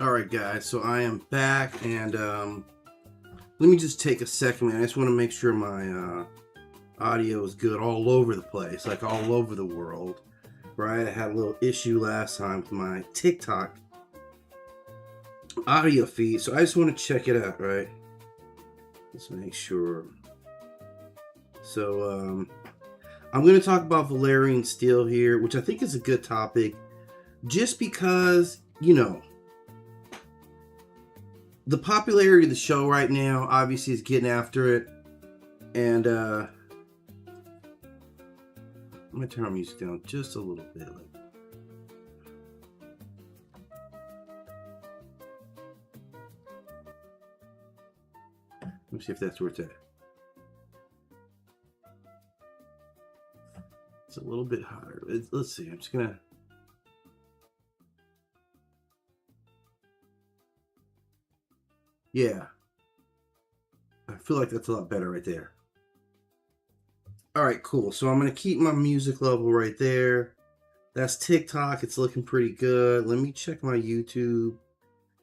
All right, guys. So I am back, and let me just take a second, man. I just want to make sure my audio is good all over the place, like all over the world. Right? I had a little issue last time with my TikTok audio feed, so I just want to check it out. Right? Let's make sure. So I'm going to talk about Valyrian Steel here, which I think is a good topic, just because the popularity of the show right now obviously is getting after it, and I'm gonna turn my music down just a little bit. Let me see if that's where it's at. It's a little bit higher. Let's see. I'm just gonna. Yeah, I feel like that's a lot better right there. All right, cool. So I'm gonna keep my music level right there. That's TikTok. It's looking pretty good. Let me check my YouTube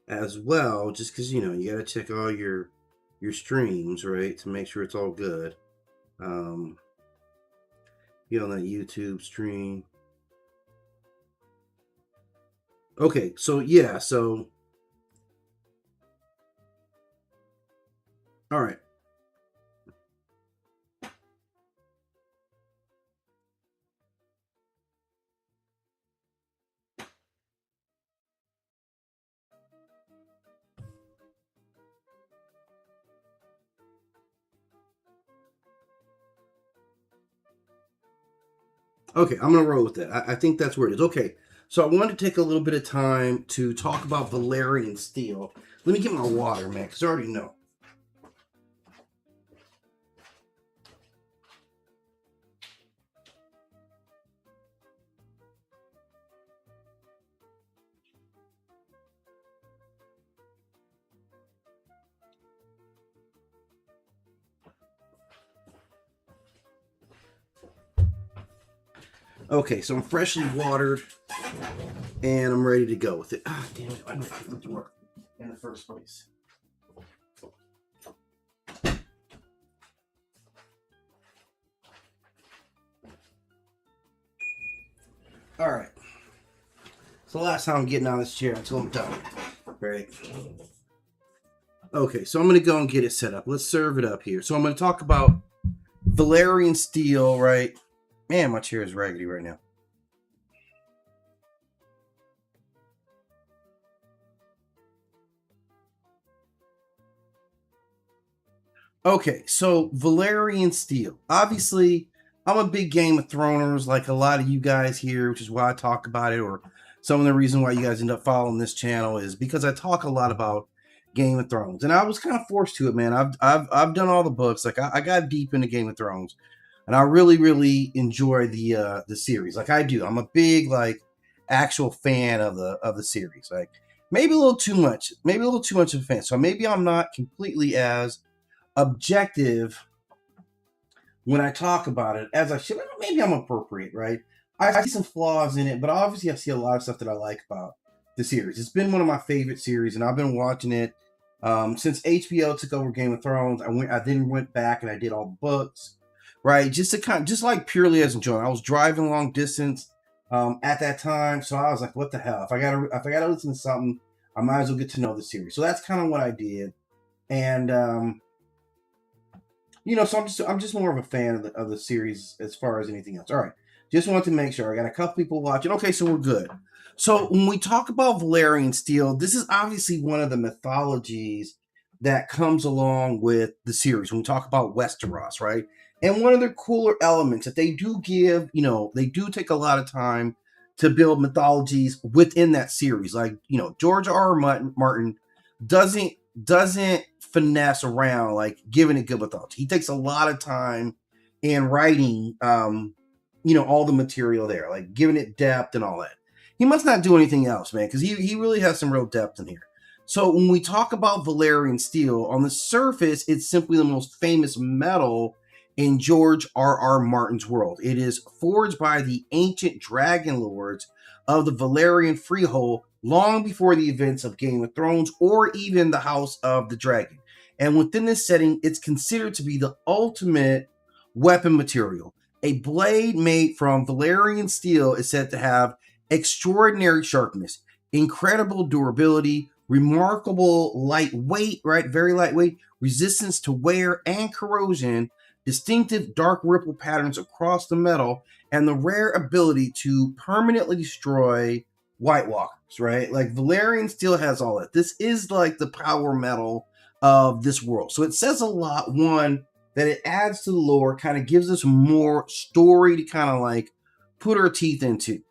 as well, just because you gotta check all your streams, right, to make sure it's all good. Get on that YouTube stream. Okay, so yeah, so all right. Okay, I'm gonna roll with that. I think that's where it is. Okay, so I wanted to take a little bit of time to talk about Valyrian Steel. Let me get my water, man, because I already know. Okay, so I'm freshly watered, and I'm ready to go with it. Ah, damn it! I don't have to work in the first place. All right. So last time I'm getting out of this chair until I'm done. Right. Okay, so I'm gonna go and get it set up. Let's serve it up here. So I'm gonna talk about Valyrian Steel, right? Man, my chair is raggedy right now. Okay, so Valyrian Steel. Obviously, I'm a big Game of Throners, like a lot of you guys here, which is why I talk about it, or some of the reason why you guys end up following this channel is because I talk a lot about Game of Thrones, and I was kind of forced to it, man. I've done all the books, like I got deep into Game of Thrones, and I really enjoy the series, like I do. I'm a big actual fan of the series, like maybe a little too much, of a fan. So maybe I'm not completely as objective when I talk about it as I should. Maybe I'm appropriate, right? I see some flaws in it, but obviously I see a lot of stuff that I like about the series. It's been one of my favorite series, and I've been watching it since HBO took over Game of Thrones. I then went back and I did all the books, right? Just to just like purely as enjoying. I was driving long distance at that time, so I was like, "What the hell? If I gotta listen to something, I might as well get to know the series." So that's kind of what I did, and so I'm just more of a fan of the series as far as anything else. All right, just wanted to make sure. I got a couple people watching. Okay, so we're good. So when we talk about Valyrian Steel, this is obviously one of the mythologies that comes along with the series. When we talk about Westeros, right? And one of the cooler elements that they do give, they do take a lot of time to build mythologies within that series. Like, George R. Martin doesn't finesse around like giving it good mythology. He takes a lot of time in writing all the material there, like giving it depth and all that. He must not do anything else, man, because he really has some real depth in here. So when we talk about Valyrian Steel, on the surface, it's simply the most famous metal in George R. Martin's world. It is forged by the ancient dragonlords of the Valyrian Freehold long before the events of Game of Thrones or even the House of the Dragon. And within this setting, it's considered to be the ultimate weapon material. A blade made from Valyrian steel is said to have extraordinary sharpness, incredible durability, remarkable lightweight, right? Very lightweight, resistance to wear and corrosion, distinctive dark ripple patterns across the metal, and the rare ability to permanently destroy White Walkers, right? Like Valyrian steel has all that. This is like the power metal of this world. So it says a lot. One, that it adds to the lore, kind of gives us more story to kind of like put our teeth into.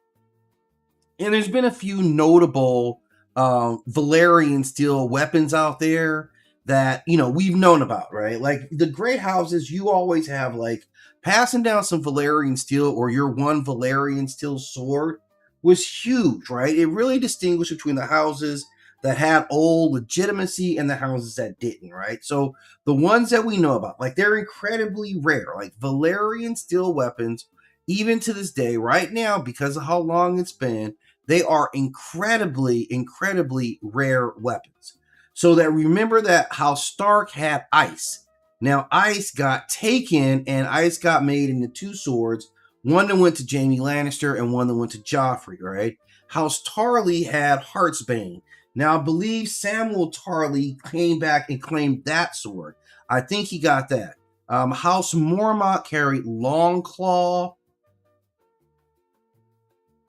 And there's been a few notable Valyrian steel weapons out there that, you know, we've known about, right? Like the great houses, you always have like passing down some Valyrian steel or your one Valyrian steel sword was huge, right? It really distinguished between the houses that had old legitimacy and the houses that didn't, right? So the ones that we know about, like they're incredibly rare, like Valyrian steel weapons, even to this day, right now, because of how long it's been, they are incredibly, incredibly rare weapons. So that remember that House Stark had ice. Now ice got taken and ice got made into two swords, one that went to Jaime Lannister and one that went to Joffrey, right? House Tarly had Heartsbane. Now, I believe Samuel Tarly came back and claimed that sword. I think he got that. House Mormont carried Longclaw.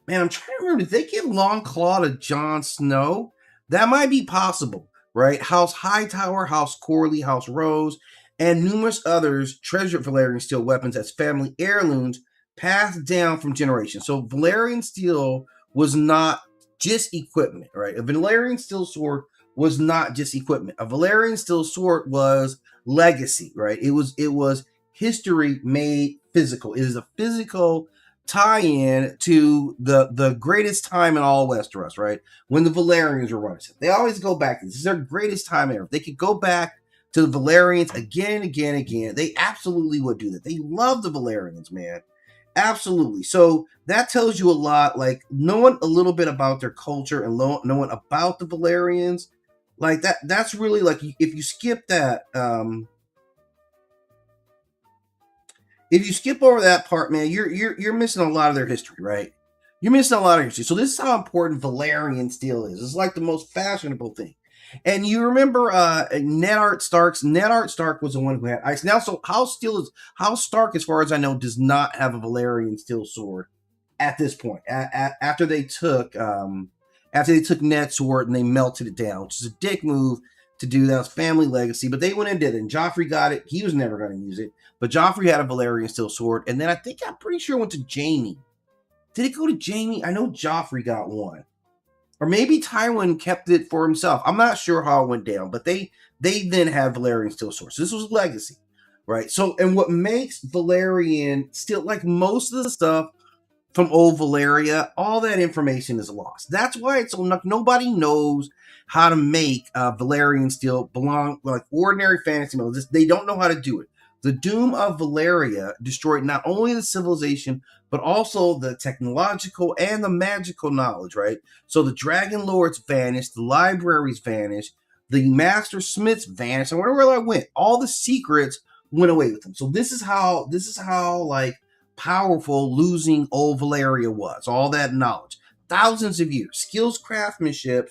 Man, I'm trying to remember, did they give Longclaw to Jon Snow? That might be possible, right? House Hightower, House Corley, House Rose, and numerous others treasured Valyrian steel weapons as family heirlooms passed down from generations. So Valyrian steel was not just equipment, right? A Valyrian steel sword was not just equipment. A Valyrian steel sword was legacy, right? It was history made physical. It is a physical tie-in to the greatest time in all Westeros, right? When the Valyrians were running. They always go back. This is their greatest time ever. They could go back to the Valyrians again and again and again. They absolutely would do that. They love the Valyrians, man. Absolutely. So that tells you a lot, like knowing a little bit about their culture and knowing about the Valyrians, like that's really like, if you skip that, if you skip over that part, man, you're missing a lot of their history, right? You're missing a lot of history. So this is how important Valyrian steel is. It's like the most fashionable thing. And you remember Ned Stark was the one who had ice. Now, so House Stark, as far as I know, does not have a Valyrian steel sword at this point. After they took Ned's sword and they melted it down, which is a dick move to do. That was family legacy, but they went and did it. And Joffrey got it. He was never going to use it, but Joffrey had a Valyrian steel sword. And then I'm pretty sure it went to Jaime. Did it go to Jaime? I know Joffrey got one. Or maybe Tywin kept it for himself. I'm not sure how it went down, but they then had Valyrian steel swords. So this was legacy, right? So, and what makes Valyrian steel, like most of the stuff from old Valyria, all that information is lost. That's why it's so nobody knows how to make Valyrian steel belong like ordinary fantasy novels. They don't know how to do it. The doom of Valyria destroyed not only the civilization, but also the technological and the magical knowledge, right? So the dragonlords vanished, the libraries vanished, the master smiths vanished, and wherever that went, all the secrets went away with them. So this is how like powerful losing old Valyria was. All that knowledge, thousands of years, skills, craftsmanship.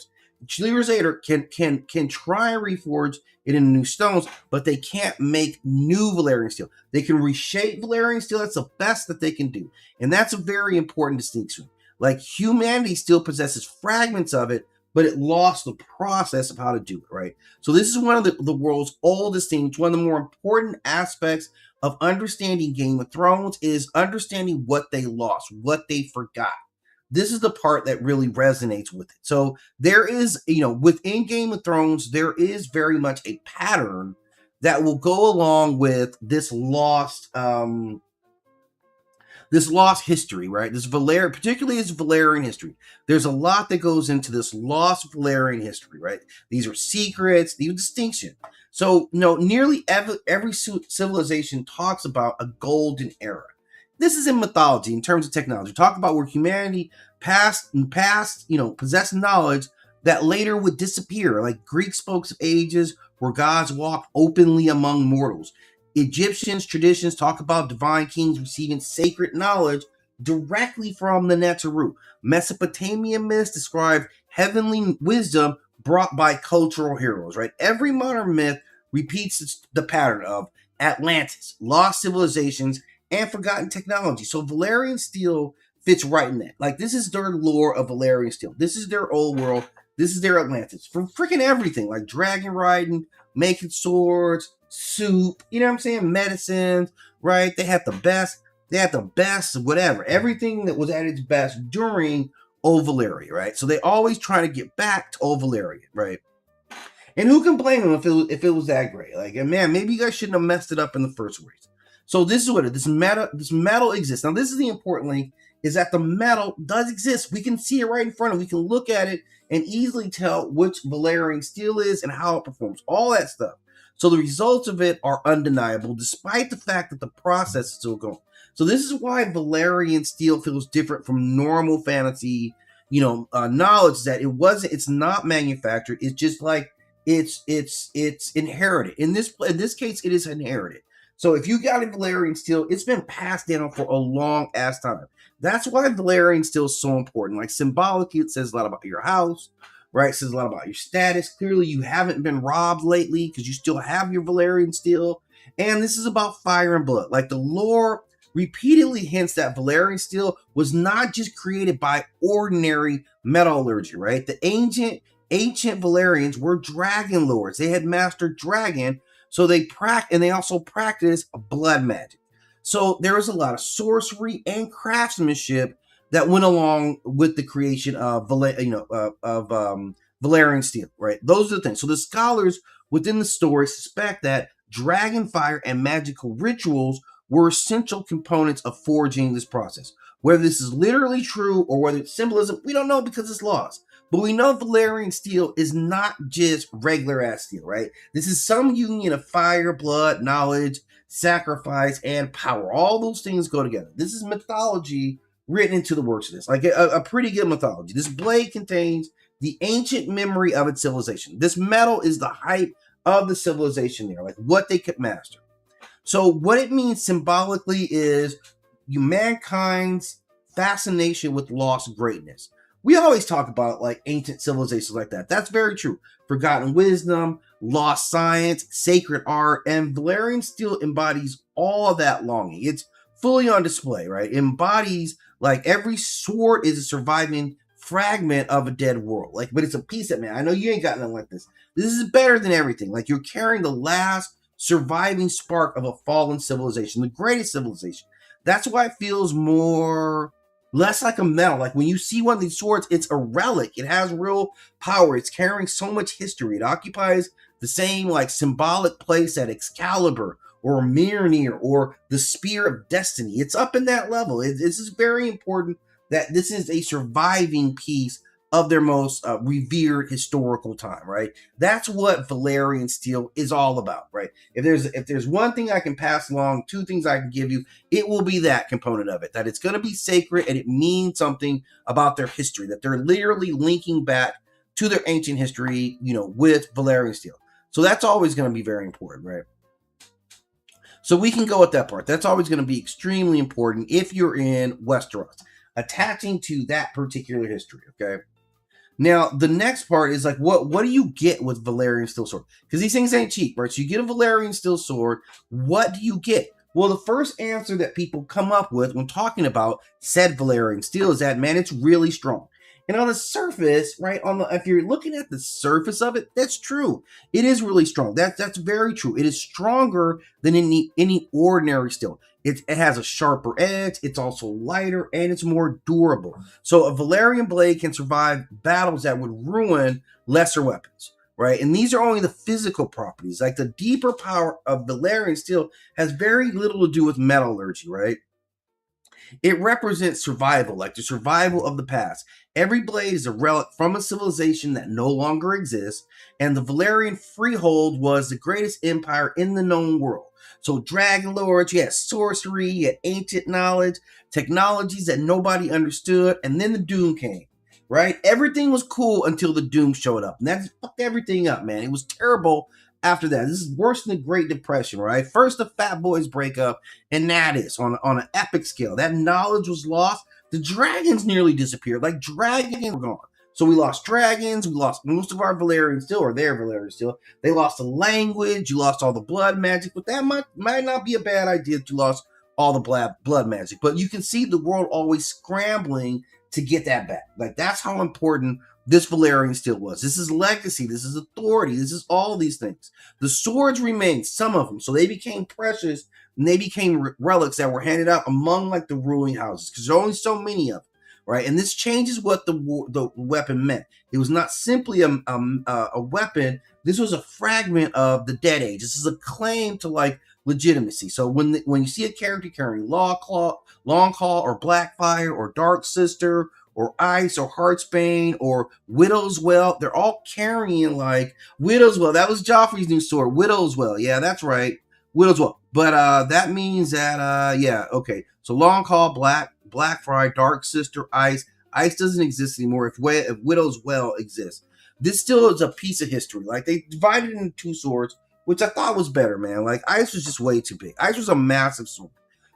Clear can try and reforge it into new stones, but they can't make new Valyrian steel. They can reshape Valyrian steel. That's the best that they can do. And that's a very important distinction. Like humanity still possesses fragments of it, but it lost the process of how to do it, right? So this is one of the world's oldest things. One of the more important aspects of understanding Game of Thrones is understanding what they lost, what they forgot. This is the part that really resonates with it. So there is, within Game of Thrones, there is very much a pattern that will go along with this lost history, right? Particularly this Valyrian history. There's a lot that goes into this lost Valyrian history, right? These are secrets, these are distinction. So, nearly every civilization talks about a golden era. this is in mythology in terms of technology. Talk about where humanity past, possessed knowledge that later would disappear, like Greek spoke of ages where gods walked openly among mortals. Egyptians' traditions talk about divine kings receiving sacred knowledge directly from the Neteru. Mesopotamian myths describe heavenly wisdom brought by cultural heroes, right? Every modern myth repeats the pattern of Atlantis, lost civilizations, and forgotten technology. So Valyrian steel fits right in that. Like, this is their lore of Valyrian steel. This is their old world. This is their Atlantis. For freaking everything, like dragon riding, making swords, soup, you know what I'm saying? Medicines, right? They had the best, whatever. Everything that was at its best during Old Valyria, right? So they always try to get back to Old Valyria, right? And who can blame them if it was that great? Like, man, maybe you guys shouldn't have messed it up in the first place. So this is what this metal exists. Now, this is the important thing, is that the metal does exist. We can see it right in front of us. We can look at it and easily tell which Valyrian steel is and how it performs. All that stuff. So the results of it are undeniable, despite the fact that the process is still going. So this is why Valyrian steel feels different from normal fantasy, knowledge, that it's not manufactured. It's just like it's inherited. In this case, it is inherited. So if you got a Valyrian steel, it's been passed down for a long ass time. That's why Valyrian steel is so important. Like, symbolically, it says a lot about your house, right? It says a lot about your status. Clearly, you haven't been robbed lately because you still have your Valyrian steel. And this is about fire and blood. Like, the lore repeatedly hints that Valyrian steel was not just created by ordinary metallurgy, right? The ancient Valyrians were dragonlords. They had mastered dragon, so they also practiced blood magic. So there was a lot of sorcery and craftsmanship that went along with the creation of Valyrian steel, right? Those are the things. So the scholars within the story suspect that dragon fire and magical rituals were essential components of forging this process. Whether this is literally true or whether it's symbolism, we don't know because it's lost. But we know Valyrian steel is not just regular ass steel, right? This is some union of fire, blood, knowledge, sacrifice, and power. All those things go together. This is mythology written into the works of this, like a pretty good mythology. This blade contains the ancient memory of its civilization. This metal is the height of the civilization there, like what they could master. So what it means symbolically is mankind's fascination with lost greatness. We always talk about like ancient civilizations like that. That's very true. Forgotten wisdom, lost science, sacred art, and Valyrian steel embodies all of that longing. It's fully on display, right? It embodies, like, every sword is a surviving fragment of a dead world. Like, but it's a piece of, man, I know you ain't got nothing like this. This is better than everything. Like, you're carrying the last surviving spark of a fallen civilization, the greatest civilization. That's why it feels less like a metal. Like, when you see one of these swords, it's a relic. It has real power. It's carrying so much history. It occupies the same, like, symbolic place that Excalibur or Mjolnir or the Spear of Destiny. It's up in that level. This is very important that this is a surviving piece of their most revered historical time, right? That's what Valyrian steel is all about, right? If there's one thing I can pass along, two things I can give you, it will be that component of it, that it's going to be sacred and it means something about their history, that they're literally linking back to their ancient history, with Valyrian steel. So that's always going to be very important, right? So we can go with that part. That's always going to be extremely important if you're in Westeros, attaching to that particular history, okay? Now, the next part is like, what do you get with Valyrian steel sword? Because these things ain't cheap, right? So you get a Valyrian steel sword. What do you get? Well, the first answer that people come up with when talking about said Valyrian steel is that, man, it's really strong. And on the surface, right, if you're looking at the surface of it, that's true. It is really strong. That's very true. It is stronger than any ordinary steel. It has a sharper edge, it's also lighter, and it's more durable. So a Valyrian blade can survive battles that would ruin lesser weapons, right? And these are only the physical properties. Like, the deeper power of Valyrian steel has very little to do with metallurgy, right? It represents survival, like the survival of the past. Every blade is a relic from a civilization that no longer exists, and the Valyrian Freehold was the greatest empire in the known world. So dragonlords, you had sorcery, you had ancient knowledge, technologies that nobody understood, and then the Doom came. Right? Everything was cool until the Doom showed up. And that fucked everything up, man. It was terrible after that. This is worse than the Great Depression, right? First the Fat Boys break up, and that is on an epic scale. That knowledge was lost. The dragons nearly disappeared. Like, dragons were gone. So we lost dragons. We lost most of our Valyrian steel, or their Valyrian steel. They lost the language. You lost all the blood magic. But that might not be a bad idea that you lost all the blood magic. But you can see the world always scrambling to get that back. Like, that's how important this Valyrian steel was. This is legacy. This is authority. This is all these things. The swords remained, some of them. So they became precious, and they became relics that were handed out among like the ruling houses, because there's only so many of them, right? And this changes what the weapon meant. It was not simply a weapon. This was a fragment of the Dead Age. This is a claim to like legitimacy. So when you see a character carrying Long Claw, or Blackfire, or Dark Sister, or Ice, or Heartsbane, or Widow's Well, they're all carrying like Widow's Well. That was Joffrey's new sword, Widow's Well. Yeah, that's right, Widow's Well. But that means that yeah, okay. So Long Claw, Blackfire, Dark Sister, Ice. Ice doesn't exist anymore. If Widow's Well exists, this still is a piece of history. Like, they divided it into two swords, which I thought was better, man. Like, Ice was just way too big. Ice was a massive sword,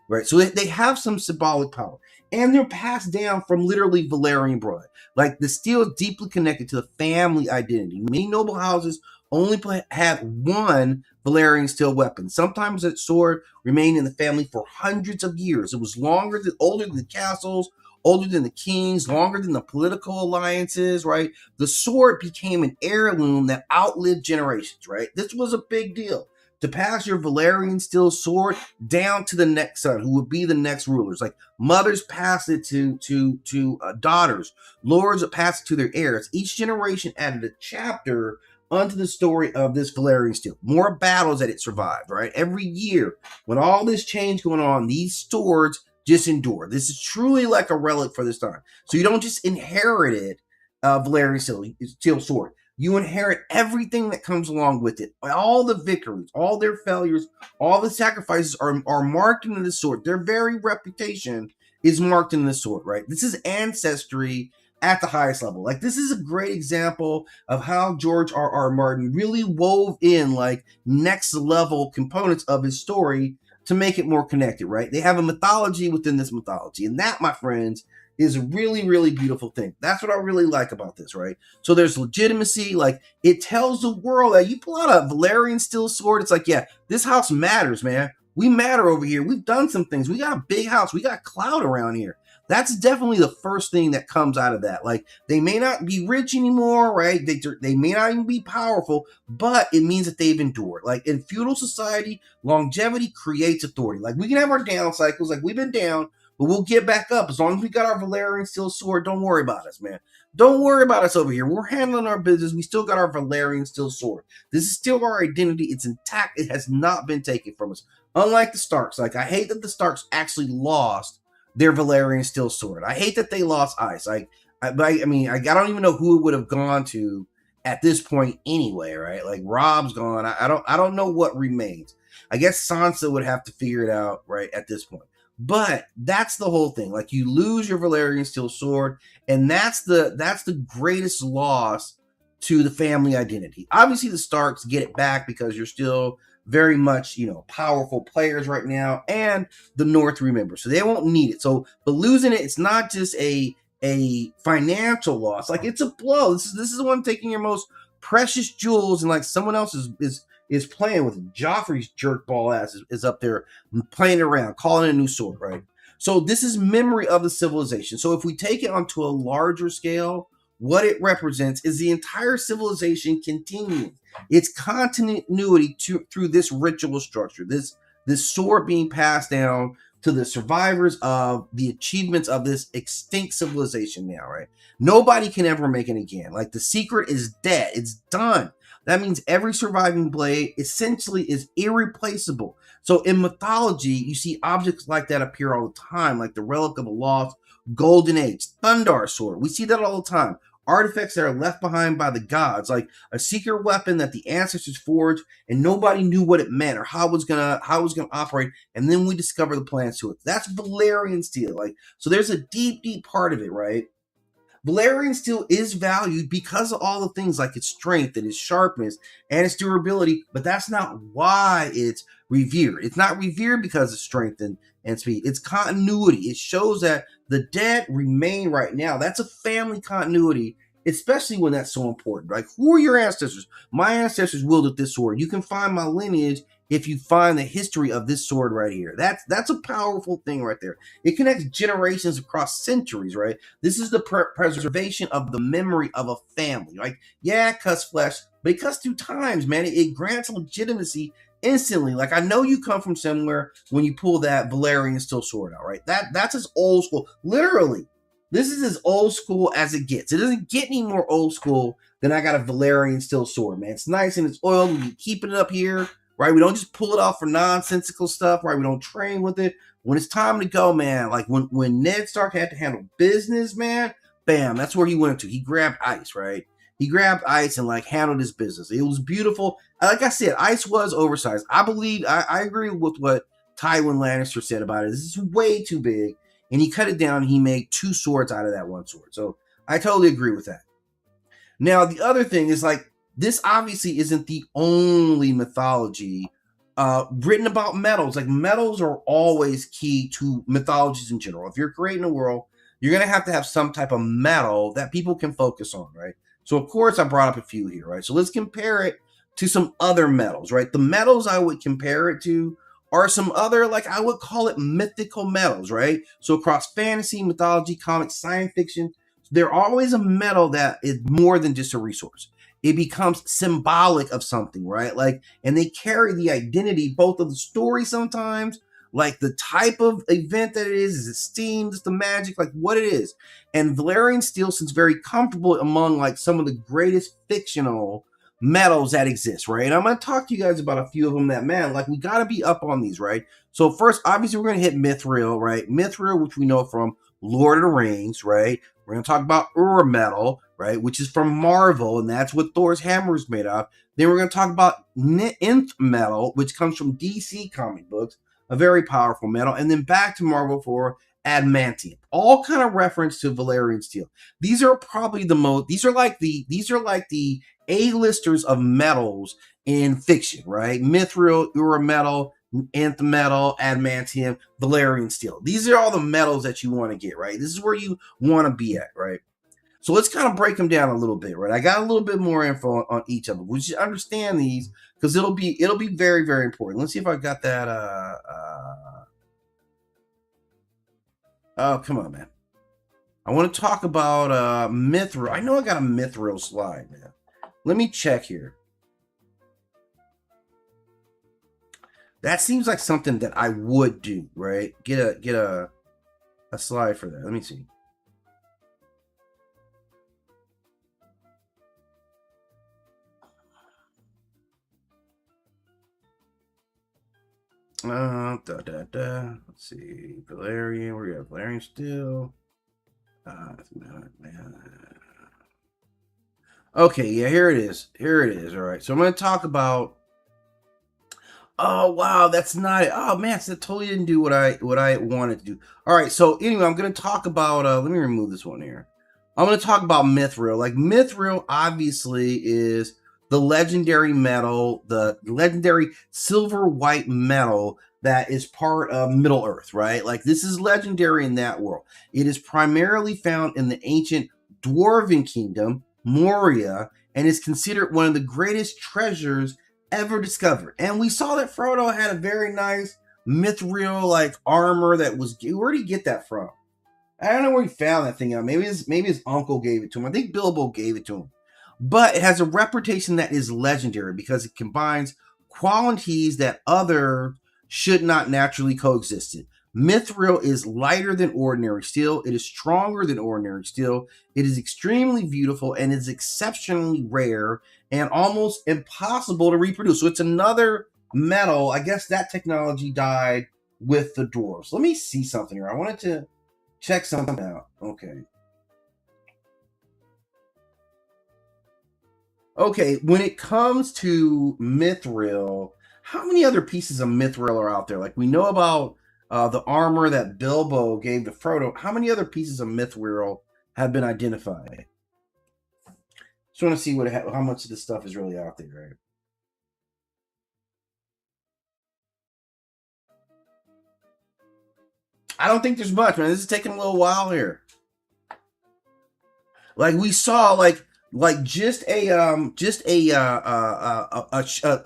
right? So they have some symbolic power, and they're passed down from literally Valyrian blood. Like, the steel is deeply connected to the family identity. Many noble houses only had one Valyrian steel weapon. Sometimes that sword remained in the family for hundreds of years. It was older than the castles, older than the kings, longer than the political alliances, right? The sword became an heirloom that outlived generations, right? This was a big deal. To pass your Valyrian steel sword down to the next son, who would be the next rulers. Like, mothers passed it to daughters. Lords would pass it to their heirs. Each generation added a chapter onto the story of this Valyrian steel. More battles that it survived, right? Every year, when all this change going on, these swords just endure. This is truly like a relic for this time. So you don't just inherit it, Valyrian steel sword. You inherit everything that comes along with it. All the victories, all their failures, all the sacrifices are marked into the sword. Their very reputation is marked in the sword, right? This is ancestry at the highest level. Like, this is a great example of how George R.R. Martin really wove in like next level components of his story to make it more connected, right? They have a mythology within this mythology. And that, my friends, is a really, really beautiful thing. That's what I really like about this, right? So there's legitimacy. Like, it tells the world that you pull out a Valyrian steel sword, it's like, yeah, this house matters, man. We matter over here. We've done some things. We got a big house. We got clout around here. That's definitely the first thing that comes out of that. Like, they may not be rich anymore, right? They may not even be powerful, but it means that they've endured. Like, in feudal society, longevity creates authority. Like, we can have our down cycles, like we've been down, but we'll get back up. As long as we got our Valyrian steel sword, don't worry about us, man. Don't worry about us over here. We're handling our business. We still got our Valyrian steel sword. This is still our identity. It's intact. It has not been taken from us. Unlike the Starks. Like, I hate that the Starks actually lost their Valyrian steel sword. I hate that they lost Ice. I mean, I don't even know who it would have gone to at this point anyway, right? Like, Rob's gone. I don't know what remains. I guess Sansa would have to figure it out, right, at this point. But that's the whole thing. Like, you lose your Valyrian steel sword, and that's the greatest loss to the family identity. Obviously, the Starks get it back because you're still very much, powerful players right now, and the North remember, so they won't need it. So, but losing it, it's not just a financial loss. Like, it's a blow. This is the one taking your most precious jewels, and like someone else is playing with. Joffrey's jerkball ass is up there playing around, calling a new sword, right? So this is memory of the civilization. So if we take it onto a larger scale, what it represents is the entire civilization continuing its continuity through this ritual structure, this sword being passed down to the survivors of the achievements of this extinct civilization now, right? Nobody can ever make it again. Like, the secret is dead. It's done. That means every surviving blade essentially is irreplaceable. So in mythology, you see objects like that appear all the time, like the relic of a lost Golden Age, Thundar Sword. We see that all the time. Artifacts that are left behind by the gods, like a secret weapon that the ancestors forged and nobody knew what it meant or how it was gonna operate, and then we discover the plans to it. That's Valyrian steel. Like, so there's a deep, deep part of it, right? Valyrian steel is valued because of all the things like its strength and its sharpness and its durability, but that's not why it's revered. It's not revered because of strength and speed. It's continuity. It shows that the dead remain right now. That's a family continuity, especially when that's so important. Like, who are your ancestors? My ancestors wielded this sword. You can find my lineage if you find the history of this sword right here. That's a powerful thing right there. It connects generations across centuries, right? This is the preservation of the memory of a family. Like, yeah, it cuts flesh, but it cuts through times, man. It grants legitimacy instantly. Like, I know you come from somewhere when you pull that Valyrian steel sword out, right? That's as old school. Literally, this is as old school as it gets. It doesn't get any more old school than I got a Valyrian steel sword, man. It's nice and it's oiled. We keep it up here, right? We don't just pull it off for nonsensical stuff, right? We don't train with it. When it's time to go, man, like when Ned Stark had to handle business, man, bam, that's where he went to. He grabbed ice, right? He grabbed ice and like handled his business. It was beautiful. Like I said, ice was oversized. I agree with what Tywin Lannister said about it. This is way too big. And he cut it down and he made 2 swords out of that 1 sword. So I totally agree with that. Now, the other thing is, like, this obviously isn't the only mythology written about metals. Like, metals are always key to mythologies in general. If you're creating a world, you're going to have some type of metal that people can focus on, right? So, of course, I brought up a few here, right? So let's compare it to some other metals, right? The metals I would compare it to are some other, like, I would call it mythical metals, right? So across fantasy, mythology, comics, science fiction, there's always a metal that is more than just a resource. It becomes symbolic of something, right? Like, and they carry the identity both of the story sometimes, like the type of event that it is it steam, just the magic, like what it is. And Valyrian steel seems very comfortable among like some of the greatest fictional metals that exist, right? And I'm going to talk to you guys about a few of them that, man, like we got to be up on these, right? So first, obviously, we're going to hit Mithril, right? Mithril, which we know from Lord of the Rings, right? We're going to talk about Ur metal, right? Which is from Marvel, and that's what Thor's hammer is made of. Then we're going to talk about Nth metal, which comes from DC comic books, a very powerful metal. And then back to Marvel for adamantium, all kind of reference to Valyrian steel. These are probably the most, these are like the A-listers of metals in fiction, right? Mithril, Ur metal, Nth metal, adamantium, Valyrian steel. These are all the metals that you want to get, right? This is where you want to be at, right? So let's kind of break them down a little bit, right? I got a little bit more info on each of them. We should understand these because it'll be very, very important. Let's see if I got that. Oh, come on, man. I want to talk about Mithril. I know I got a Mithril slide, man. Let me check here. That seems like something that I would do, right? Get a slide for that. Let me see. Let's see. Valyrian. Where you at? Valyrian still. Okay, yeah, here it is. Here it is. All right. So I'm going to talk about. Oh wow, that's not it. Oh man, so that totally didn't do what I wanted to do. All right. So anyway, I'm going to talk about. Let me remove this one here. I'm going to talk about Mithril. Like Mithril, obviously, is the legendary metal, the legendary silver white metal that is part of Middle Earth, right? Like this is legendary in that world. It is primarily found in the ancient Dwarven kingdom, Moria, and is considered one of the greatest treasures ever discovered. And we saw that Frodo had a very nice Mithril like armor that was. Where did he get that from? I don't know where he found that thing out. Maybe his uncle gave it to him. I think Bilbo gave it to him. But it has a reputation that is legendary because it combines qualities that other should not naturally coexist in. Mithril is lighter than ordinary steel. It is stronger than ordinary steel. It is extremely beautiful and is exceptionally rare and almost impossible to reproduce. So it's another metal. I guess that technology died with the dwarves. Let me see something here. I wanted to check something out. Okay. Okay, when it comes to mithril, how many other pieces of mithril are out there? Like we know about the armor that Bilbo gave to Frodo. How many other pieces of mithril have been identified? Just want to see how much of this stuff is really out there, right? I don't think there's much, man. This is taking a little while here. Like we saw, like just a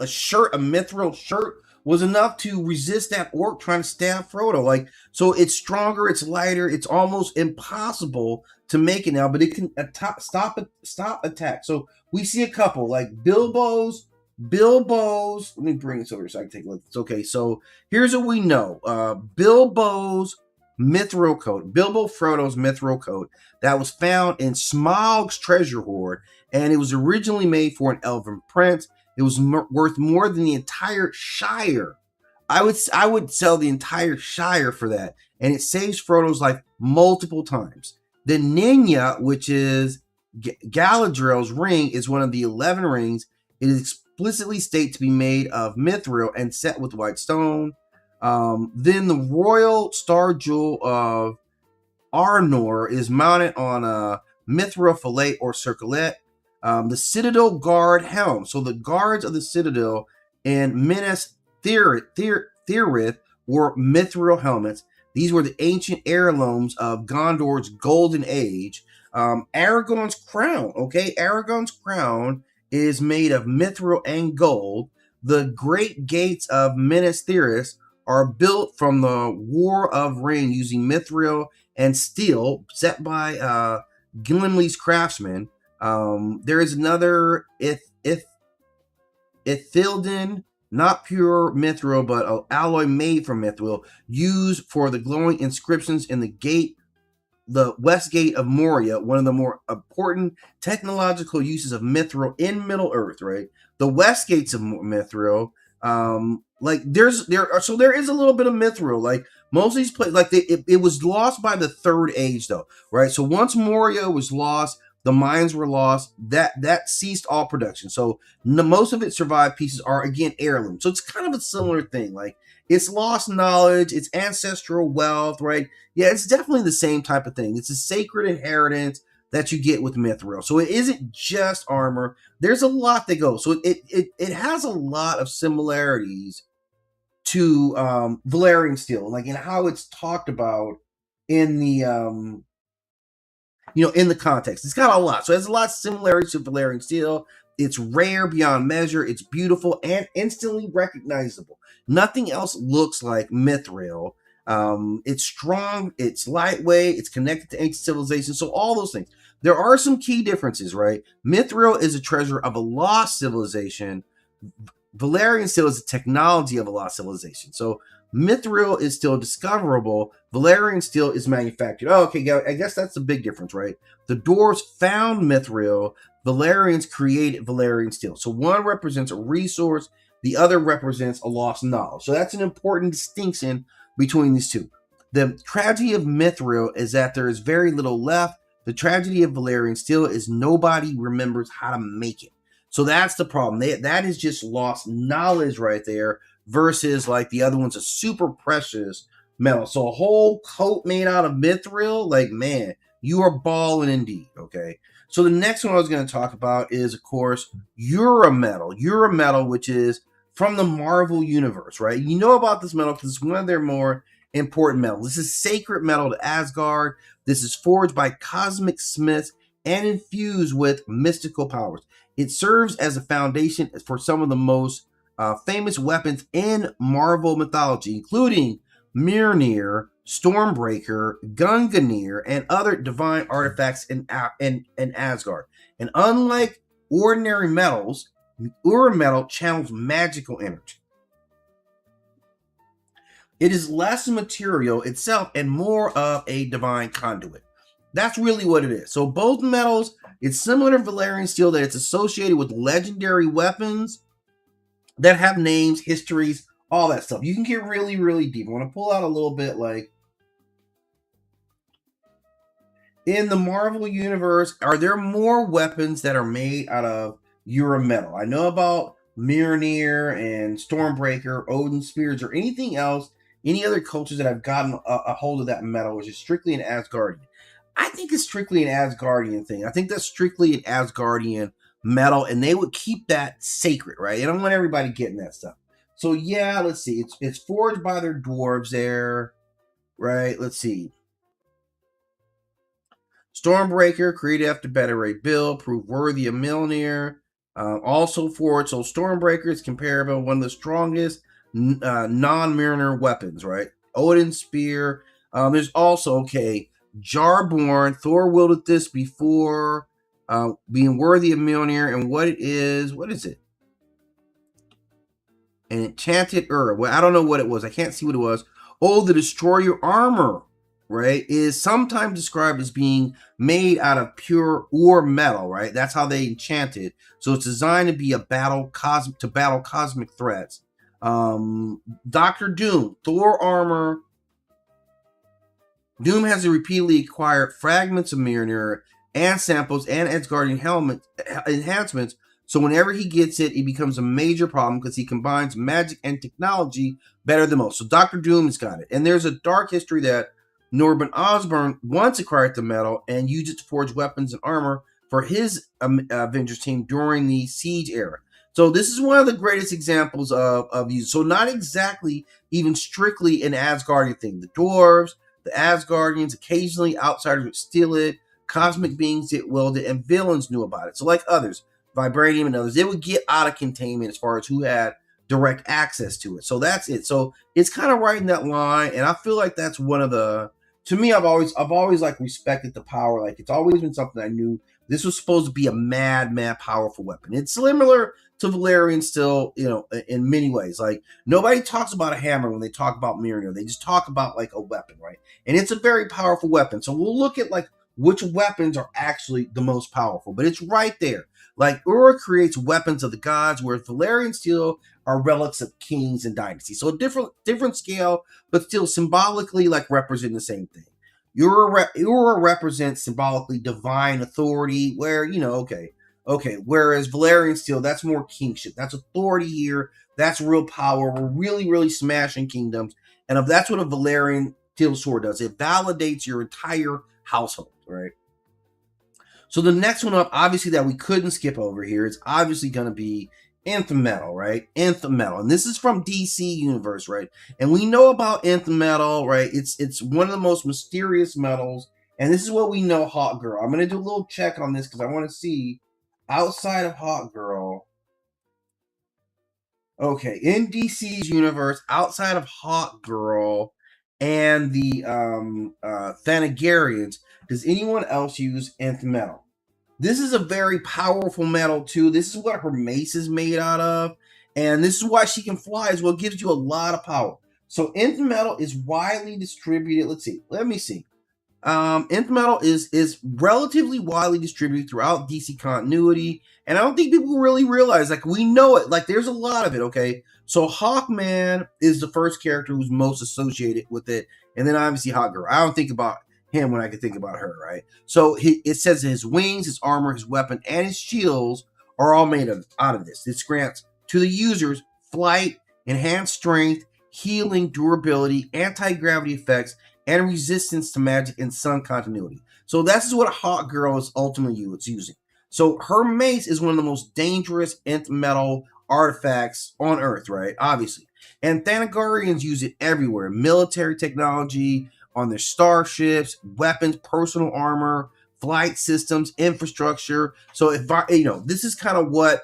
shirt, a mithril shirt was enough to resist that orc trying to stab Frodo. Like, so it's stronger, it's lighter, it's almost impossible to make it now, but it can stop attack. So we see a couple like Bilbo's. Let me bring this over here so I can take a look. It's okay. So here's what we know: Bilbo's mithril coat, Bilbo Frodo's mithril coat that was found in Smaug's treasure hoard, and it was originally made for an elven prince. It was worth more than the entire Shire. I would sell the entire Shire for that, and it saves Frodo's life multiple times. The Ninya, which is Galadriel's ring, is one of the 11 rings. It is explicitly stated to be made of mithril and set with white stone. Then the royal star jewel of Arnor is mounted on a mithril fillet or circlet. The Citadel Guard helm. So the guards of the Citadel in Minas Tirith wore mithril helmets. These were the ancient heirlooms of Gondor's golden age. Aragorn's crown. Okay, Aragorn's crown is made of mithril and gold. The great gates of Minas Tirith are built from the War of Ring using mithril and steel, set by Gimli's craftsmen. There is another Ithilden, not pure mithril, but an alloy made from mithril, used for the glowing inscriptions in the West Gate of Moria, one of the more important technological uses of mithril in Middle Earth, right? The West Gates of mithril, there is a little bit of mithril. Like most of these places, like it was lost by the Third Age, though, right? So once Moria was lost, the mines were lost. That ceased all production. So most of its survived pieces are again heirlooms. So it's kind of a similar thing. Like it's lost knowledge, it's ancestral wealth, right? Yeah, it's definitely the same type of thing. It's a sacred inheritance that you get with mithril. So it isn't just armor. There's a lot that goes. So it has a lot of similarities to Valyrian steel, like in how it's talked about in the in the context. It's got a lot. So it has a lot of similarities to Valyrian steel. It's rare beyond measure. It's beautiful and instantly recognizable. Nothing else looks like mithril. It's strong. It's lightweight. It's connected to ancient civilization. So all those things. There are some key differences, right? Mithril is a treasure of a lost civilization. Valyrian steel is a technology of a lost civilization. So mithril is still discoverable. Valyrian steel is manufactured. Oh, okay, I guess that's the big difference, right? The dwarves found mithril. Valyrians created Valyrian steel. So one represents a resource. The other represents a lost knowledge. So that's an important distinction between these two. The tragedy of mithril is that there is very little left. The tragedy of Valyrian steel is nobody remembers how to make it. So that's the problem. That is just lost knowledge right there versus like the other one's a super precious metal. So a whole coat made out of mithril, like, man, you are balling indeed, okay? So the next one I was going to talk about is, of course, Urametal, which is from the Marvel universe, right? You know about this metal because it's one of their more important metals. This is sacred metal to Asgard. This is forged by cosmic smiths and infused with mystical powers. It serves as a foundation for some of the most famous weapons in Marvel mythology, including Mjolnir, Stormbreaker, Gungnir, and other divine artifacts in Asgard. And unlike ordinary metals, Urametal channels magical energy. It is less material itself and more of a divine conduit. That's really what it is. So both metals, it's similar to Valyrian steel that it's associated with legendary weapons that have names, histories, all that stuff. You can get really, really deep. I want to pull out a little bit like in the Marvel universe, are there more weapons that are made out of Metal? I know about Mjolnir and Stormbreaker, Odin Spears, or anything else, any other cultures that have gotten a hold of that metal, which is strictly an Asgardian. I think it's strictly an Asgardian thing. I think that's strictly an Asgardian metal, and they would keep that sacred, right? They don't want everybody getting that stuff. So yeah, let's see. It's forged by their dwarves there, right? Let's see. Stormbreaker, created after Beta Ray build, proved worthy of Mjolnir. Also forged, so Stormbreaker is comparable, one of the strongest non-Mjolnir weapons, right? Odin Spear. There's also, okay, Jarborn. Thor wielded this before, being worthy of Mjolnir, and what it is, what is it? An enchanted herb. Well, I don't know what it was. I can't see what it was. Oh, the Destroyer armor, right, is sometimes described as being made out of pure ore metal, right? That's how they enchant it. So it's designed to be a battle cosmic threats. Doctor Doom, Thor armor. Doom has repeatedly acquired fragments of Mjolnir and samples and Asgardian helmet enhancements. So whenever he gets it, it becomes a major problem because he combines magic and technology better than most. So Doctor Doom has got it. And there's a dark history that Norman Osborn once acquired the metal and used it to forge weapons and armor for his Avengers team during the Siege era. So this is one of the greatest examples of use. So not exactly even strictly an Asgardian thing. The dwarves, the Asgardians, occasionally outsiders would steal it, cosmic beings that willed it, and villains knew about it. So like others, Vibranium and others, they would get out of containment as far as who had direct access to it. So that's it. So it's kind of right in that line, and I feel like that's one of the, to me, I've always like respected the power. Like it's always been something I knew this was supposed to be a mad powerful weapon. It's similar to Valyrian still, you know, in many ways. Like nobody talks about a hammer when they talk about Mjolnir. They just talk about like a weapon, right? And it's a very powerful weapon. So we'll look at like which weapons are actually the most powerful, but it's right there. Like Ur creates weapons of the gods, whereas Valyrian steel are relics of kings and dynasties. So a different scale, but still symbolically like represent the same thing. Ur represents symbolically divine authority, where, you know, okay. Whereas Valyrian steel, that's more kingship. That's authority here. That's real power. We're really smashing kingdoms. And if that's what a Valyrian steel sword does, it validates your entire household, right? So the next one up, obviously, that we couldn't skip over here, it's obviously going to be Anthem Metal, right? Anthem Metal. And this is from DC Universe, right? And we know about Anthem Metal, right? It's one of the most mysterious metals. And this is what we know, Hawk Girl. I'm going to do a little check on this because I want to see outside of Hawk Girl. Okay, in DC's universe, outside of Hawk Girl and the Thanagarians, does anyone else use Anthem Metal? This is a very powerful metal too. This is what her mace is made out of, and this is why she can fly as well. It gives you a lot of power. So Anthem Metal is widely distributed. Let's see. Let me see. Anthem Metal is relatively widely distributed throughout DC continuity, and I don't think people really realize, like, we know it, like there's a lot of it. Okay, so Hawkman is the first character who's most associated with it, and then obviously Hawkgirl. I don't think about him when I can think about her, right? So it says his wings, his armor, his weapon, and his shields are all made out of this. This grants to the users flight, enhanced strength, healing, durability, anti-gravity effects, and resistance to magic and sun continuity. So that's what Hawk Girl is ultimately using. So her mace is one of the most dangerous nth metal artifacts on Earth, right? Obviously. And Thanagarians use it everywhere. Military technology, on their starships, weapons, personal armor, flight systems, infrastructure. So if you know, this is kind of what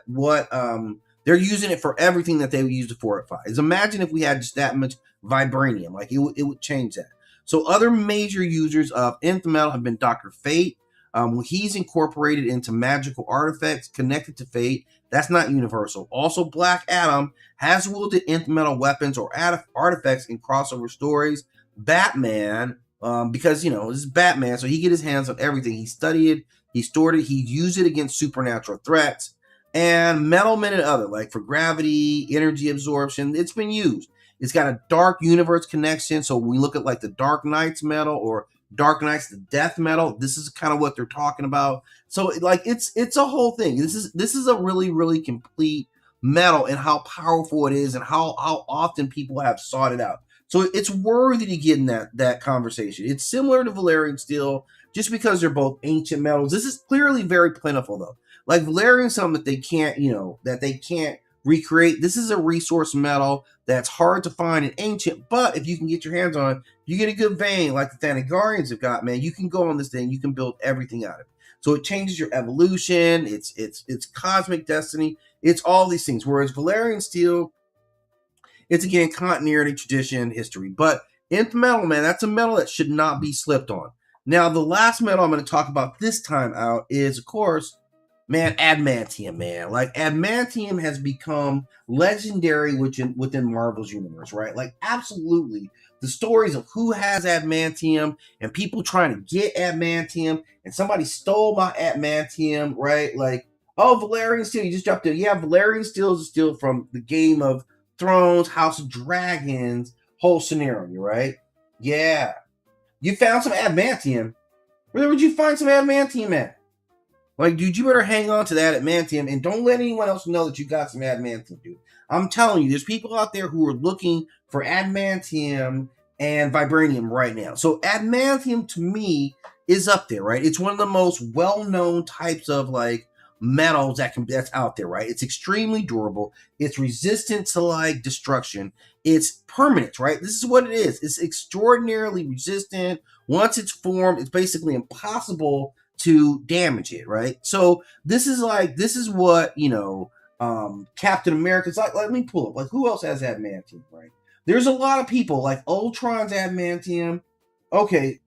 they're using it for everything that they would use to fortify. Is imagine if we had just that much vibranium, like it would change that. So other major users of Anthem Metal have been Dr. Fate. He's incorporated into magical artifacts connected to Fate. That's not universal. Also, Black Adam has wielded Anthem Metal weapons or artifacts in crossover stories. Batman, because, you know, this is Batman, so he get his hands on everything. He studied it, he stored it, he used it against supernatural threats. And Metal Men and other, like for gravity, energy absorption, it's been used. It's got a dark universe connection. So when we look at like the Dark Knight's metal or Dark Knight's the death metal. This is kind of what they're talking about. So like it's a whole thing. This is a really, really complete metal and how powerful it is and how often people have sought it out. So it's worthy to get in that conversation. It's similar to Valyrian steel just because they're both ancient metals. This is clearly very plentiful though. Like Valyrian, something that they can't, that they can't recreate. This is a resource metal that's hard to find in ancient, but if you can get your hands on it, you get a good vein like the Thanagarians have got, man. You can go on this thing, you can build everything out of it. So it changes your evolution, it's cosmic destiny, it's all these things. Whereas Valyrian steel, it's again continuity, tradition, history. But nth metal, man, that's a metal that should not be slipped on. Now, the last metal I'm going to talk about this time out is, of course, man, adamantium, man. Like, adamantium has become legendary within Marvel's universe, right? Like, absolutely. The stories of who has adamantium and people trying to get adamantium and somebody stole my adamantium, right? Like, oh, Valyrian steel, you just dropped it. Yeah, Valyrian steel is a steel from the Game of Thrones, House of Dragons, whole scenario, right? Yeah. You found some adamantium. Where would you find some adamantium at? Like, dude, you better hang on to that adamantium and don't let anyone else know that you got some adamantium, dude. I'm telling you, there's people out there who are looking for adamantium and vibranium right now. So adamantium to me is up there, right? It's one of the most well-known types of like metals that's out there, right? It's extremely durable. It's resistant to like destruction. It's permanent, right? This is what it is. It's extraordinarily resistant. Once it's formed, it's basically impossible to damage it, right? So this is what Captain America's like. Let me pull up. Like, who else has adamantium, right? There's a lot of people like Ultron's adamantium. Okay,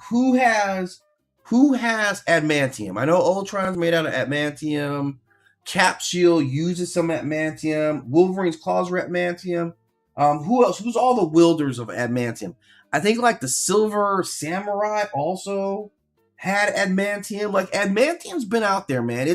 who has adamantium? I know Ultron's made out of adamantium. Cap Shield uses some adamantium. Wolverine's claws are adamantium. Who else? Who's all the wielders of adamantium? I think like the Silver Samurai also had adamantium. Like, adamantium's been out there, man.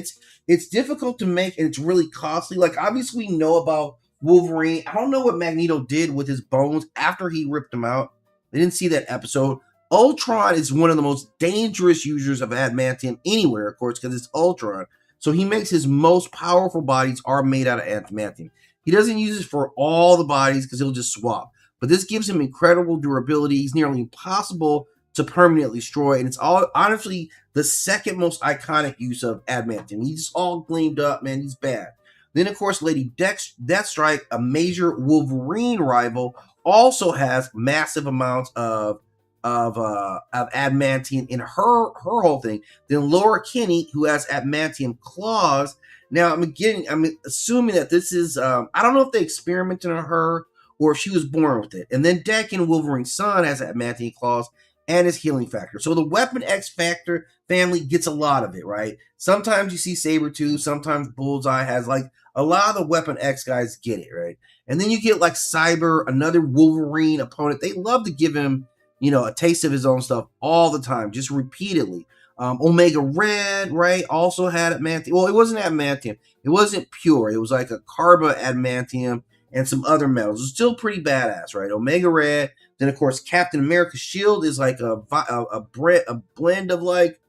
It's difficult to make and it's really costly. Like, obviously we know about Wolverine. I don't know what Magneto did with his bones after he ripped them out. I didn't see that episode. Ultron is one of the most dangerous users of adamantium anywhere, of course, because it's Ultron. So he makes his most powerful bodies are made out of adamantium. He doesn't use it for all the bodies because he'll just swap. But this gives him incredible durability. He's nearly impossible to permanently destroy, and it's all honestly the second most iconic use of adamantium. He's all gleamed up, man. He's bad. Then, of course, Lady Deathstrike, a major Wolverine rival, also has massive amounts of adamantium in her whole thing. Then Laura Kinney, who has adamantium claws. Now, I'm assuming that this is I don't know if they experimented on her or if she was born with it. And then Decken, Wolverine's son, has adamantium claws and his healing factor. So the Weapon X Factor family gets a lot of it, right? Sometimes you see Sabretooth, sometimes Bullseye has like a lot of the Weapon X guys get it, right? And then you get like Cyber, another Wolverine opponent. They love to give him, a taste of his own stuff all the time, just repeatedly. Omega Red, right, also had adamantium. Well, it wasn't adamantium. It wasn't pure. It was like a carbo adamantium and some other metals. It's still pretty badass, right? Omega Red. Then, of course, Captain America's shield is like a blend of like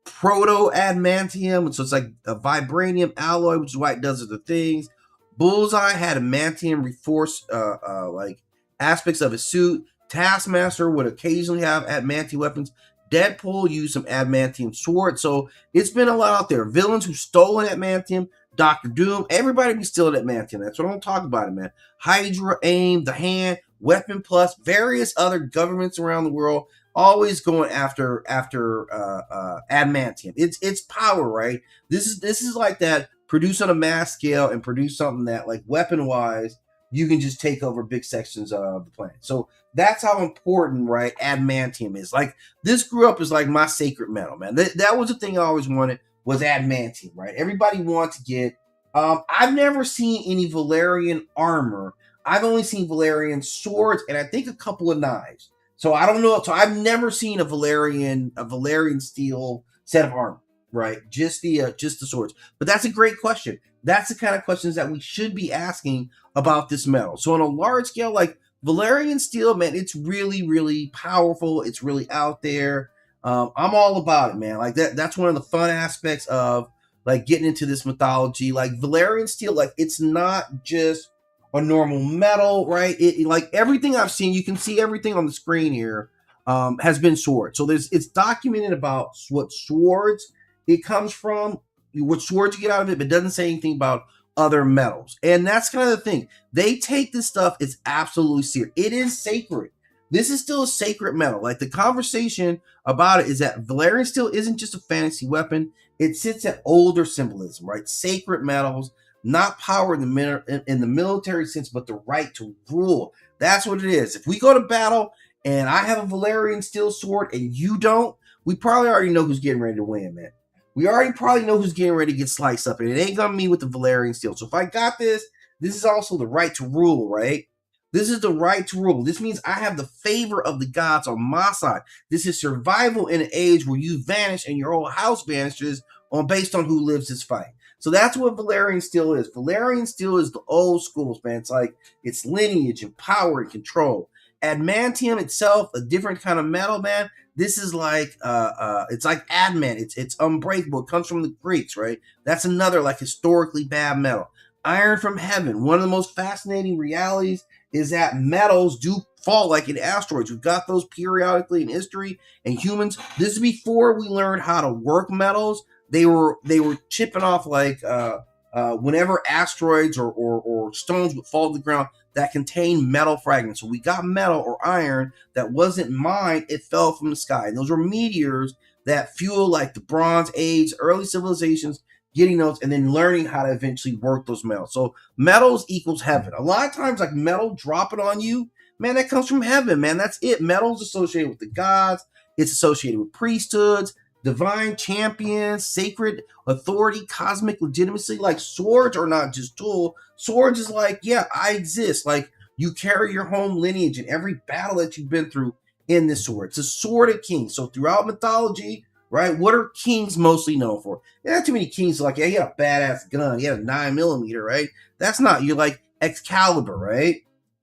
proto adamantium. So it's like a vibranium alloy, which is why it does other things. Bullseye had adamantium reinforced like aspects of his suit. Taskmaster would occasionally have adamantium weapons. Deadpool used some adamantium sword. So it's been a lot out there. Villains who stole adamantium. Doctor Doom. Everybody be stealing adamantium. That's what I'm talking about, it, man. Hydra, AIM, The Hand, Weapon Plus, various other governments around the world always going after adamantium. It's power, right? This is like that. Produce on a mass scale and produce something that, like, weapon wise, you can just take over big sections of the planet. So that's how important, right, adamantium is. Like, this grew up as like my sacred metal, man. That was the thing I always wanted, was adamantium, right? Everybody wants to get. I've never seen any Valyrian armor. I've only seen Valyrian swords and I think a couple of knives. So I don't know. So I've never seen a Valyrian steel set of armor, right? Just the swords. But that's a great question. That's the kind of questions that we should be asking about this metal. So on a large scale, like Valyrian steel, man, it's really, really powerful. It's really out there. I'm all about it, man. Like that's one of the fun aspects of like getting into this mythology. Like Valyrian steel, like it's not just a normal metal, right? It like everything I've seen, you can see everything on the screen here, has been swords. So it's documented about what swords it comes from, what swords you get out of it, but it doesn't say anything about other metals. And that's kind of the thing. They take this stuff, it's absolutely serious. It is sacred. This is still a sacred metal. Like the conversation about it is that Valyrian steel isn't just a fantasy weapon. It sits at older symbolism, right? Sacred metals, not power in the military sense, but the right to rule. That's what it is. If we go to battle and I have a Valyrian steel sword and you don't, we probably already know who's getting ready to win, man. We already probably know who's getting ready to get sliced up, and it ain't gonna be with the Valyrian steel. So if I got this, this is also the right to rule, right? This is the right to rule. This means I have the favor of the gods on my side. This is survival in an age where you vanish and your whole house vanishes based on who lives this fight. So that's what Valyrian steel is. Valyrian steel is the old schools, man. It's like it's lineage and power and control. Adamantium itself, a different kind of metal, man. This is like it's like adamant. It's unbreakable. It comes from the Greeks, right? That's another like historically bad metal. Iron from heaven. One of the most fascinating realities is that metals do fall like in asteroids. We've got those periodically in history, and humans. This is before we learned how to work metals. They were chipping off like whenever asteroids or stones would fall to the ground that contained metal fragments. So we got metal or iron that wasn't mined, it fell from the sky. And those were meteors that fuel like the Bronze Age, early civilizations, getting those and then learning how to eventually work those metals. So metals equals heaven. A lot of times like metal dropping on you, man, that comes from heaven, man. That's it. Metal's associated with the gods. It's associated with priesthoods, divine champions, sacred authority, cosmic legitimacy. Like swords are not just tool. Swords is like, yeah, I exist. Like you carry your home lineage in every battle that you've been through in this sword. It's a sword of kings. So throughout mythology, right, what are kings mostly known for? There are too many kings like, yeah, he had a badass gun. He had a 9mm, right? That's not, you're like Excalibur, right?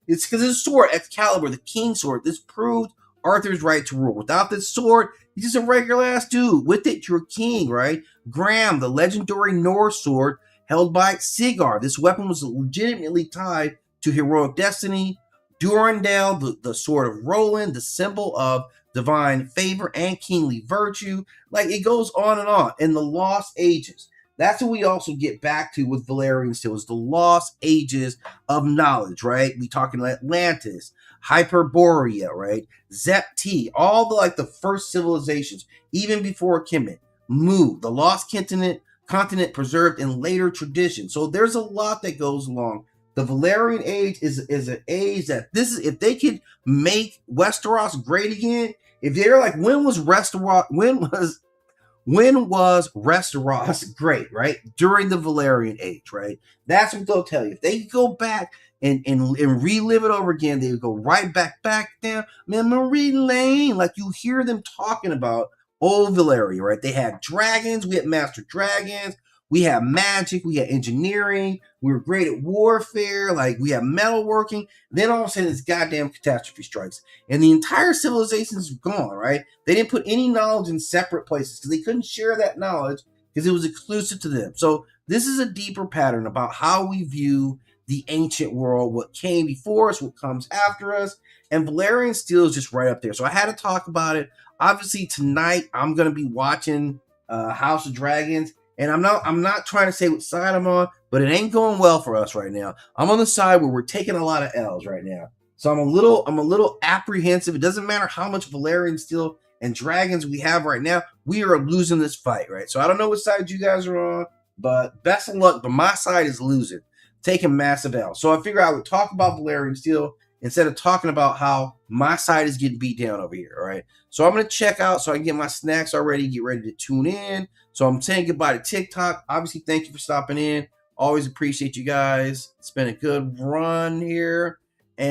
It's because it's a sword, Excalibur, the king sword. This proved Arthur's right to rule. Without this sword, he's just a regular ass dude. With it, you're a king, right? Graham, the legendary Norse sword held by Sigurd. This weapon was legitimately tied to heroic destiny. Durandal, the sword of Roland, the symbol of divine favor and kingly virtue. Like it goes on and on. In the Lost Ages, that's what we also get back to with Valyrian steel, is the Lost Ages of knowledge, right? We talking Atlantis, Hyperborea, right? Zepti, all the like the first civilizations, even before Kemet, Mu, the lost continent preserved in later traditions. So there's a lot that goes along. The Valyrian age is an age that this is, if they could make Westeros great again, if they're like, when was Westeros great, right? During the Valyrian age, right? That's what they'll tell you. If they could go back and relive it over again, they would go right back down memory lane. Like you hear them talking about old Valyria, right? They had dragons. We had master dragons. We had magic. We had engineering. We were great at warfare. Like we had metalworking. Then all of a sudden, this goddamn catastrophe strikes, and the entire civilization is gone. Right? They didn't put any knowledge in separate places because they couldn't share that knowledge because it was exclusive to them. So this is a deeper pattern about how we view the ancient world, what came before us, what comes after us, and Valyrian steel is just right up there. So I had to talk about it. Obviously, tonight I'm going to be watching House of Dragons. And I'm not trying to say what side I'm on, but it ain't going well for us right now. I'm on the side where we're taking a lot of L's right now. So I'm a little apprehensive. It doesn't matter how much Valyrian steel and dragons we have right now. We are losing this fight, right? So I don't know what side you guys are on, but best of luck. But my side is losing, taking massive L. So I figure I would talk about Valyrian steel instead of talking about how my side is getting beat down over here, all right? So I'm going to check out so I can get my snacks already, get ready to tune in. So I'm saying goodbye to TikTok. Obviously, thank you for stopping in. Always appreciate you guys. It's been a good run here.